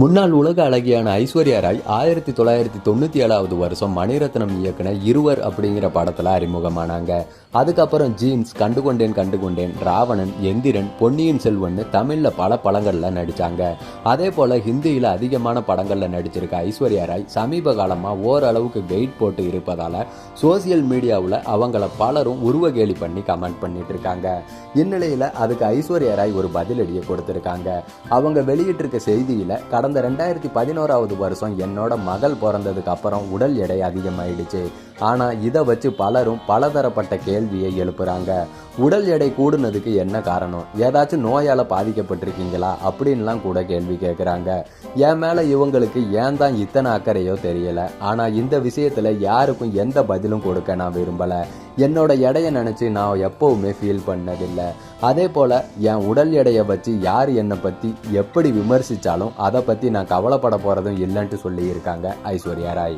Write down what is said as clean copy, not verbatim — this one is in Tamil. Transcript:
முன்னாள் உலக அழகியான ஐஸ்வர்யா ராய் 1997 வருஷம் மணிரத்னம் இயக்குன இருவர் அப்படிங்கிற படத்துல அறிமுகமானாங்க. அதுக்கப்புறம் ஜீன்ஸ், கண்டுகொண்டேன், ராவணன், எந்திரன், பொன்னியின் செல்வன் தமிழ்ல பல படங்கள்ல நடிச்சாங்க. அதே போல ஹிந்தியில அதிகமான படங்கள்ல நடிச்சிருக்க ஐஸ்வர்யா ராய் சமீப காலமா ஓரளவுக்கு வெயிட் போட்டு இருப்பதால சோசியல் மீடியாவில் அவங்கள பலரும் உருவகேலி பண்ணி கமெண்ட் பண்ணிட்டு இருக்காங்க. இந்நிலையில அதுக்கு ஐஸ்வர்யா ராய் ஒரு பதிலடியை கொடுத்திருக்காங்க. அவங்க வெளியிட்டிருக்க செய்தியில கடந்த 2011 வருஷம் என்னோட மகள் பிறந்ததுக்கு அப்புறம் உடல் எடை அதிகமாயிடுச்சு. ஆனா இதை வச்சு பலரும் பலதரப்பட்ட கேள்வியை எழுப்புறாங்க. உடல் எடை கூடுனதுக்கு என்ன காரணம், ஏதாச்சும் நோயால பாதிக்கப்பட்டிருக்கீங்களா அப்படின்லாம் கூட கேள்வி கேட்குறாங்க. என் மேல இவங்களுக்கு ஏன் தான் இத்தனை அக்கறையோ தெரியல. ஆனா இந்த விஷயத்துல யாருக்கும் எந்த பதிலும் கொடுக்க நான் விரும்பல. என்னோட எடையை நினைச்சு நான் எப்பவுமே ஃபீல் பண்ணதில்லை. அதே போல என் உடல் எடையை வச்சு யார் என்னை பத்தி எப்படி விமர்சிச்சாலும் அதை பத்தி நான் கவலைப்பட போறதும் இல்லைன்ட்டு சொல்லியிருக்காங்க ஐஸ்வர்யா ராய்.